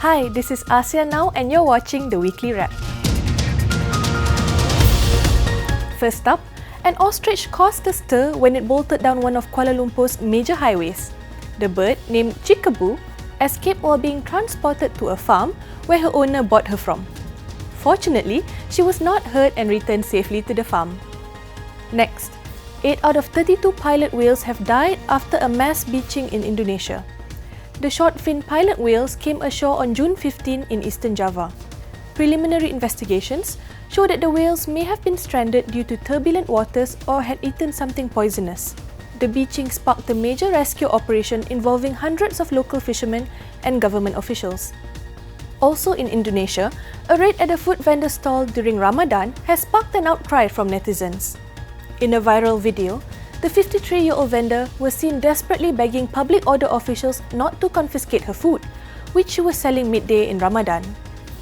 Hi, this is Asean Now and you're watching the Weekly Wrap. First up, an ostrich caused a stir when it bolted down one of Kuala Lumpur's major highways. The bird, named Chickaboo, escaped while being transported to a farm where her owner bought her from. Fortunately, she was not hurt and returned safely to the farm. Next, 8 out of 32 pilot whales have died after a mass beaching in Indonesia. The short-fin pilot whales came ashore on June 15 in Eastern Java. Preliminary investigations show that the whales may have been stranded due to turbulent waters or had eaten something poisonous. The beaching sparked a major rescue operation involving hundreds of local fishermen and government officials. Also in Indonesia, a raid at a food vendor stall during Ramadan has sparked an outcry from netizens. In a viral video, the 53-year-old vendor was seen desperately begging public order officials not to confiscate her food, which she was selling midday in Ramadan.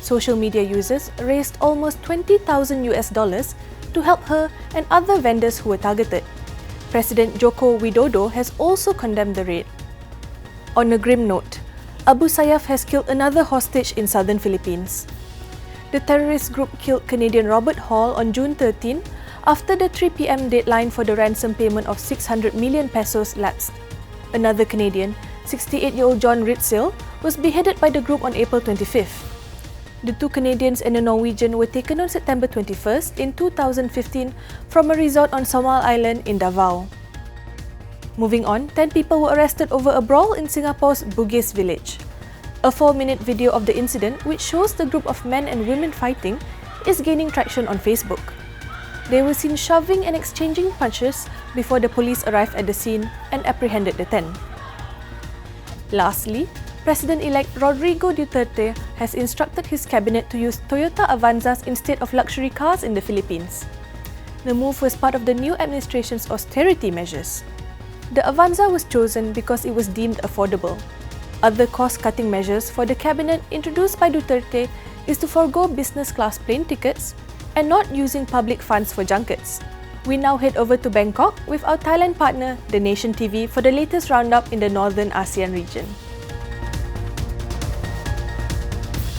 Social media users raised almost $20,000 to help her and other vendors who were targeted. President Joko Widodo has also condemned the raid. On a grim note, Abu Sayyaf has killed another hostage in Southern Philippines. The terrorist group killed Canadian Robert Hall on June 13 after the 3 p.m. deadline for the ransom payment of 600 million pesos lapsed. Another Canadian, 68-year-old John Ritzel, was beheaded by the group on April 25th. The 2 Canadians and a Norwegian were taken on September 21st in 2015 from a resort on Somal Island in Davao. Moving on, 10 people were arrested over a brawl in Singapore's Bugis village. A 4-minute video of the incident, which shows the group of men and women fighting, is gaining traction on Facebook. They were seen shoving and exchanging punches before the police arrived at the scene and apprehended the 10. Lastly, President-elect Rodrigo Duterte has instructed his cabinet to use Toyota Avanzas instead of luxury cars in the Philippines. The move was part of the new administration's austerity measures. The Avanza was chosen because it was deemed affordable. Other cost-cutting measures for the cabinet introduced by Duterte is to forego business-class plane tickets and not using public funds for junkets. We now head over to Bangkok with our Thailand partner, The Nation TV, for the latest roundup in the Northern ASEAN region.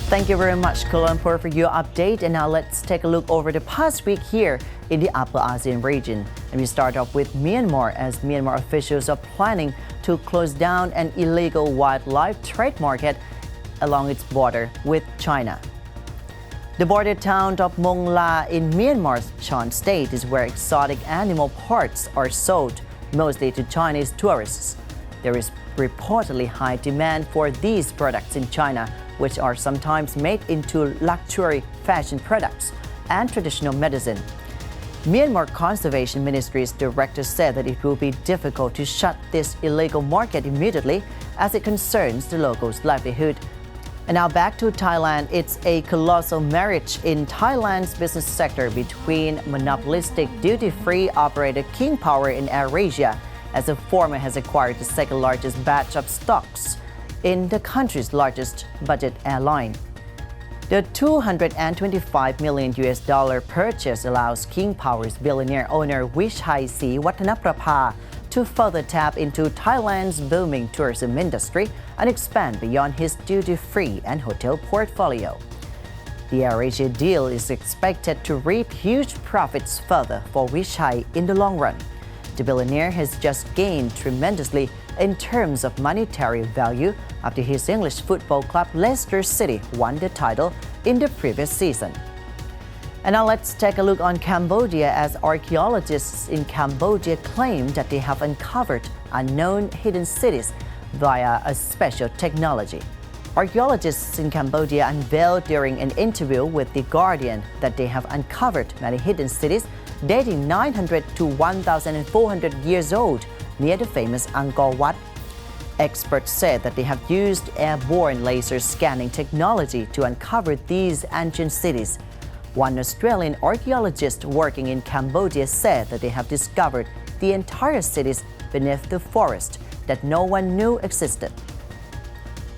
Thank you very much, Kuala Lumpur, for your update. And now let's take a look over the past week here in the Upper ASEAN region. And we start off with Myanmar, as Myanmar officials are planning to close down an illegal wildlife trade market along its border with China. The border town of Mong La in Myanmar's Shan state is where exotic animal parts are sold, mostly to Chinese tourists. There is reportedly high demand for these products in China, which are sometimes made into luxury fashion products and traditional medicine. Myanmar Conservation Ministry's director said that it will be difficult to shut this illegal market immediately as it concerns the locals' livelihood. And now back to Thailand. It's a colossal marriage in Thailand's business sector between monopolistic duty-free operator King Power and AirAsia, as the former has acquired the second largest batch of stocks in the country's largest budget airline. The $225 million purchase allows King Power's billionaire owner Wishai Watanaprapha to further tap into Thailand's booming tourism industry and expand beyond his duty-free and hotel portfolio. The AirAsia deal is expected to reap huge profits further for Wishai in the long run. The billionaire has just gained tremendously in terms of monetary value after his English football club Leicester City won the title in the previous season. And now let's take a look on Cambodia, as archaeologists in Cambodia claim that they have uncovered unknown hidden cities via a special technology. Archaeologists in Cambodia unveiled during an interview with The Guardian that they have uncovered many hidden cities dating 900 to 1,400 years old near the famous Angkor Wat. Experts said that they have used airborne laser scanning technology to uncover these ancient cities. One Australian archaeologist working in Cambodia said that they have discovered the entire cities beneath the forest that no one knew existed.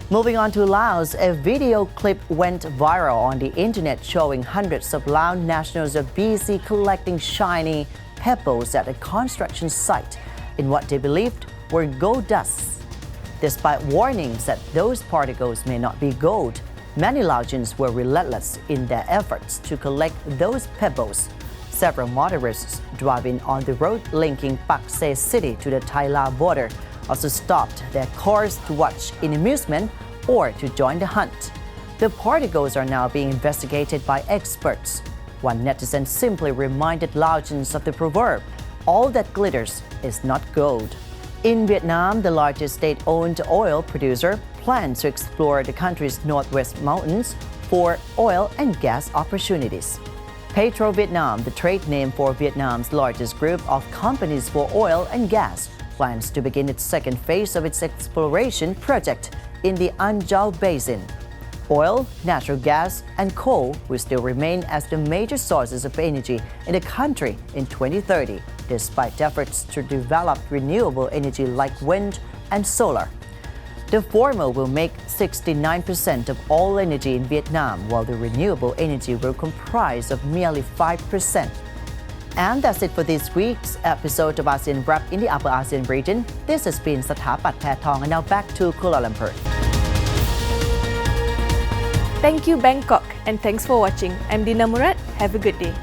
Moving on to Laos, a video clip went viral on the internet showing hundreds of Lao nationals are busy collecting shiny pebbles at a construction site in what they believed were gold dust. Despite warnings that those particles may not be gold, Many Laotians were relentless in their efforts to collect those pebbles. Several motorists driving on the road linking Pak Se City to the Thai-Lao border also stopped their cars to watch in amusement or to join the hunt. The particles are now being investigated by experts. One netizen simply reminded Laotians of the proverb, "All that glitters is not gold." In Vietnam, the largest state-owned oil producer plans to explore the country's northwest mountains for oil and gas opportunities. PetroVietnam, the trade name for Vietnam's largest group of companies for oil and gas, plans to begin its second phase of its exploration project in the An Giang Basin. Oil, natural gas, and coal will still remain as the major sources of energy in the country in 2030, despite efforts to develop renewable energy like wind and solar. The former will make 69% of all energy in Vietnam, while the renewable energy will comprise of merely 5%. And that's it for this week's episode of ASEAN Wrap in the Upper ASEAN region. This has been Sathapat Pathong, and now back to Kuala Lumpur. Thank you, Bangkok, and thanks for watching. I'm Dina Murad. Have a good day.